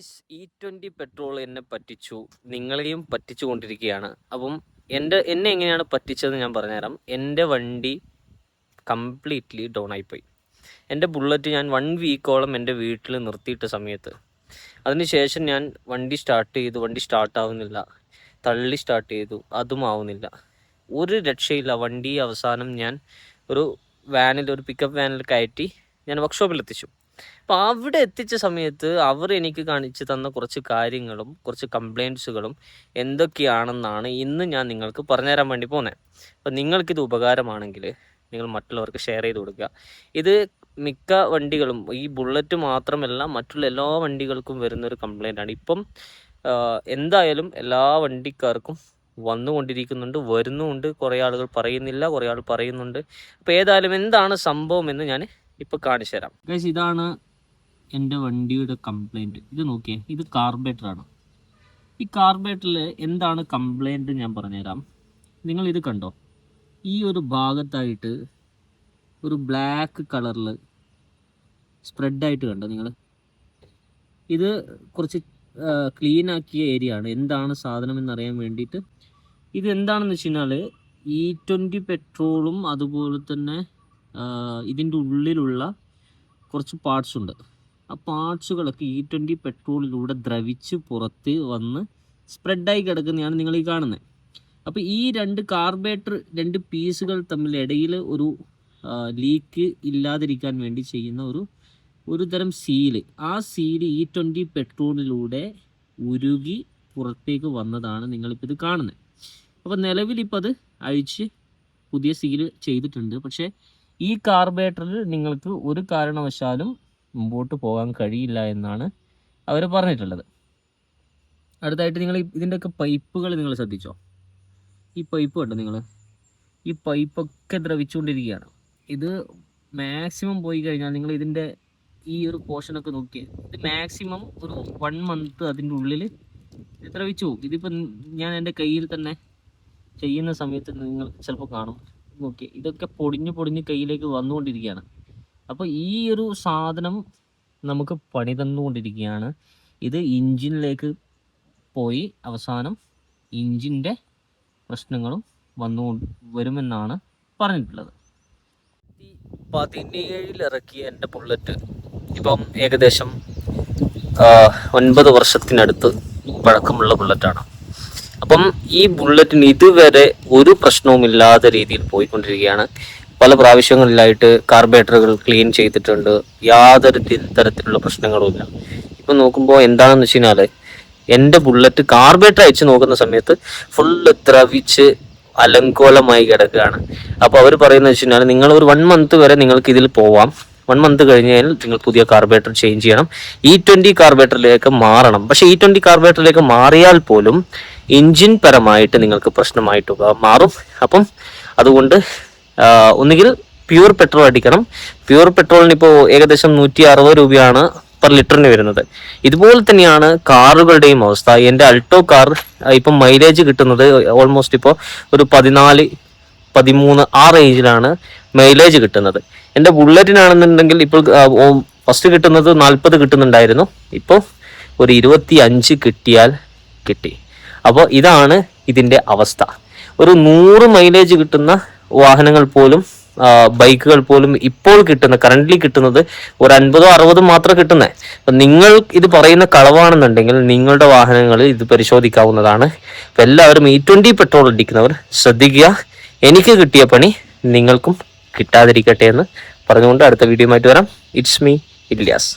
Guys, E20 petrol എന്നെ പറ്റിച്ചു, നിങ്ങളെയും പറ്റിച്ചു കൊണ്ടിരിക്കുകയാണ്. അപ്പം എന്നെ എങ്ങനെയാണ് പറ്റിച്ചതെന്ന് ഞാൻ പറഞ്ഞുതരാം. എൻ്റെ വണ്ടി കംപ്ലീറ്റ്ലി ഡൗൺ ആയിപ്പോയി. എൻ്റെ ബുള്ളറ്റ് ഞാൻ 1 വീക്കോളം എൻ്റെ വീട്ടിൽ നിർത്തിയിട്ട സമയത്ത്, അതിനുശേഷം ഞാൻ വണ്ടി സ്റ്റാർട്ട് ചെയ്തു. വണ്ടി സ്റ്റാർട്ടാവുന്നില്ല. തള്ളി സ്റ്റാർട്ട് ചെയ്തു, അതും ആവുന്നില്ല. ഒരു രക്ഷയില്ല. വണ്ടി അവസാനം ഞാൻ ഒരു പിക്കപ്പ് വാനിൽ കയറ്റി ഞാൻ വർക്ക്ഷോപ്പിൽ എത്തിച്ചു. അപ്പോൾ അവിടെ എത്തിച്ച സമയത്ത് അവർ എനിക്ക് കാണിച്ചു തന്ന കുറച്ച് കാര്യങ്ങളും കുറച്ച് കംപ്ലയിൻസുകളും എന്തൊക്കെയാണെന്നാണ് ഇന്ന് ഞാൻ നിങ്ങൾക്ക് പറഞ്ഞുതരാൻ വേണ്ടി പോകുന്നത്. അപ്പോൾ നിങ്ങൾക്കിത് ഉപകാരമാണെങ്കിൽ നിങ്ങൾ മറ്റുള്ളവർക്ക് ഷെയർ ചെയ്ത് കൊടുക്കുക. ഇത് മിക്ക വണ്ടികളും, ഈ ബുള്ളറ്റ് മാത്രമല്ല മറ്റുള്ള എല്ലാ വണ്ടികൾക്കും വരുന്നൊരു കംപ്ലയിൻ്റാണ്. ഇപ്പം എന്തായാലും എല്ലാ വണ്ടിക്കാർക്കും വന്നുകൊണ്ടിരിക്കുന്നുണ്ട്, വരുന്നുമുണ്ട്. കുറേ ആളുകൾ പറയുന്നില്ല, കുറേ ആൾ പറയുന്നുണ്ട്. അപ്പോൾ ഏതായാലും എന്താണ് സംഭവം എന്ന് ഞാൻ ഇപ്പോൾ കാണിച്ചു തരാം. ഗൈസ്, ഇതാണ് എൻ്റെ വണ്ടിയുടെ കംപ്ലൈൻറ്റ്. ഇത് നോക്കിയേ, ഇത് കാർബറേറ്ററാണ്. ഈ കാർബറേറ്ററിൽ എന്താണ് കംപ്ലൈൻറ്റ് ഞാൻ പറഞ്ഞുതരാം. നിങ്ങൾ ഇത് കണ്ടോ, ഈ ഒരു ഭാഗത്തായിട്ട് ഒരു ബ്ലാക്ക് കളറിൽ സ്പ്രെഡായിട്ട് കണ്ടോ നിങ്ങൾ? ഇത് കുറച്ച് ക്ലീൻ ആക്കിയ ഏരിയ ആണ്. എന്താണ് സാധനം എന്നറിയാൻ വേണ്ടിയിട്ട് ഇത് എന്താണെന്ന് വെച്ച് കഴിഞ്ഞാൽ E20 പെട്രോളും അതുപോലെ തന്നെ ഇതിൻ്റെ ഉള്ളിലുള്ള കുറച്ച് പാർട്സ് ഉണ്ട്. ആ പാർട്സുകളൊക്കെ E20 പെട്രോളിലൂടെ ദ്രവിച്ച് പുറത്ത് വന്ന് സ്പ്രെഡായി കിടക്കുന്നതാണ് നിങ്ങൾ ഈ കാണുന്നത്. അപ്പോൾ ഈ രണ്ട് കാർബറേറ്റർ, രണ്ട് പീസുകൾ തമ്മിൽ ഇടയിൽ ഒരു ലീക്ക് ഇല്ലാതിരിക്കാൻ വേണ്ടി ചെയ്യുന്ന ഒരു തരം സീല്. ആ സീല് E20 പെട്രോളിലൂടെ ഉരുകി പുറത്തേക്ക് വന്നതാണ് നിങ്ങളിപ്പോൾ ഇത് കാണുന്നത്. അപ്പോൾ നിലവിലിപ്പോൾ അത് അഴിച്ച് പുതിയ സീല് ചെയ്തിട്ടുണ്ട്. പക്ഷേ ഈ കാർബറേറ്ററിൽ നിങ്ങൾക്ക് ഒരു കാരണവശാലും മുമ്പോട്ട് പോകാൻ കഴിയില്ല എന്നാണ് അവർ പറഞ്ഞിട്ടുള്ളത്. അടുത്തായിട്ട് നിങ്ങൾ ഇതിൻ്റെയൊക്കെ പൈപ്പുകൾ നിങ്ങൾ ശ്രദ്ധിച്ചോ? ഈ പൈപ്പ് കണ്ടോ നിങ്ങൾ? ഈ പൈപ്പൊക്കെ ദ്രവിച്ചുകൊണ്ടിരിക്കുകയാണ്. ഇത് മാക്സിമം പോയി കഴിഞ്ഞാൽ നിങ്ങൾ ഇതിൻ്റെ ഈ ഒരു പോർഷനൊക്കെ നോക്കിയാൽ ഇത് മാക്സിമം ഒരു 1 മന്ത് അതിൻ്റെ ഉള്ളിൽ ദ്രവിച്ചു പോകും. ഇതിപ്പോൾ ഞാൻ എൻ്റെ കയ്യിൽ തന്നെ ചെയ്യുന്ന സമയത്ത് നിങ്ങൾ ചിലപ്പോൾ കാണും. നോക്കി, ഇതൊക്കെ പൊടിഞ്ഞ് കയ്യിലേക്ക് വന്നുകൊണ്ടിരിക്കുകയാണ്. അപ്പോൾ ഈ ഒരു സാധനം നമുക്ക് പണി തന്നുകൊണ്ടിരിക്കുകയാണ്. ഇത് എഞ്ചിനിലേക്ക് പോയി അവസാനം എഞ്ചിൻ്റെ പ്രശ്നങ്ങളും വരുമെന്നാണ് പറഞ്ഞിട്ടുള്ളത്. 2017 ഇറക്കിയ എൻ്റെ ബുള്ളറ്റ് ഇപ്പം ഏകദേശം 9 വർഷത്തിനടുത്ത് പഴക്കമുള്ള ബുള്ളറ്റാണ്. അപ്പം ഈ ബുള്ളറ്റിന് ഇതുവരെ ഒരു പ്രശ്നവുമില്ലാത്ത രീതിയിൽ പോയിക്കൊണ്ടിരിക്കുകയാണ്. പല പ്രാവശ്യങ്ങളിലായിട്ട് കാർബറേറ്ററുകൾ ക്ലീൻ ചെയ്തിട്ടുണ്ട്, യാതൊരു തരത്തിലുള്ള പ്രശ്നങ്ങളുമില്ല. ഇപ്പം നോക്കുമ്പോൾ എന്താണെന്ന് വെച്ച് കഴിഞ്ഞാൽ എൻ്റെ ബുള്ളറ്റ് കാർബറേറ്റർ അയച്ച് നോക്കുന്ന സമയത്ത് ഫുള്ള് ദ്രവിച്ച് അലങ്കോലമായി കിടക്കുകയാണ്. അപ്പോൾ അവർ പറയുന്നത് വെച്ച് കഴിഞ്ഞാൽ നിങ്ങൾ ഒരു 1 മന്ത് വരെ നിങ്ങൾക്ക് ഇതിൽ പോവാം. 1 മന്ത് കഴിഞ്ഞാൽ നിങ്ങൾ പുതിയ കാർബറേറ്റർ ചേഞ്ച് ചെയ്യണം, E20 കാർബറേറ്ററിലേക്ക് മാറണം. പക്ഷേ E20 കാർബറേറ്ററിലേക്ക് മാറിയാൽ പോലും എഞ്ചിൻ പരമായിട്ട് നിങ്ങൾക്ക് പ്രശ്നമായിട്ട് മാറും. അപ്പം അതുകൊണ്ട് ഒന്നുകിൽ പ്യൂർ പെട്രോൾ അടിക്കണം. പ്യൂർ പെട്രോളിന് ഇപ്പോൾ ഏകദേശം 160 രൂപയാണ് പെർ ലിറ്ററിന് വരുന്നത്. ഇതുപോലെ തന്നെയാണ് കാറുകളുടെയും അവസ്ഥ. എൻ്റെ അൾട്ടോ കാർ ഇപ്പം മൈലേജ് കിട്ടുന്നത് ഓൾമോസ്റ്റ് ഇപ്പോൾ ഒരു 14-13 ആ റേഞ്ചിലാണ് മൈലേജ് കിട്ടുന്നത്. എൻ്റെ ബുള്ളറ്റിനാണെന്നുണ്ടെങ്കിൽ ഇപ്പോൾ ഫസ്റ്റ് കിട്ടുന്നത് 40 കിട്ടുന്നുണ്ടായിരുന്നു, ഇപ്പോൾ ഒരു 25 കിട്ടിയാൽ കിട്ടി. അപ്പോൾ ഇതാണ് ഇതിൻ്റെ അവസ്ഥ. ഒരു 100 മൈലേജ് കിട്ടുന്ന വാഹനങ്ങൾ പോലും, ബൈക്കുകൾ പോലും ഇപ്പോൾ കറൻ്റ്ലി കിട്ടുന്നത് ഒരു 50-60 മാത്രം കിട്ടുന്നത്. അപ്പം നിങ്ങൾ ഇത് പറയുന്ന കളവാണെന്നുണ്ടെങ്കിൽ നിങ്ങളുടെ വാഹനങ്ങളിൽ ഇത് പരിശോധിക്കാവുന്നതാണ്. അപ്പം എല്ലാവരും E20 പെട്രോൾ അടിക്കുന്നവർ ശ്രദ്ധിക്കുക. എനിക്ക് കിട്ടിയ പണി നിങ്ങൾക്കും കിട്ടാതിരിക്കട്ടെ എന്ന് പറഞ്ഞുകൊണ്ട് അടുത്ത വീഡിയോയുമായിട്ട് വരാം. It's me Ilyas.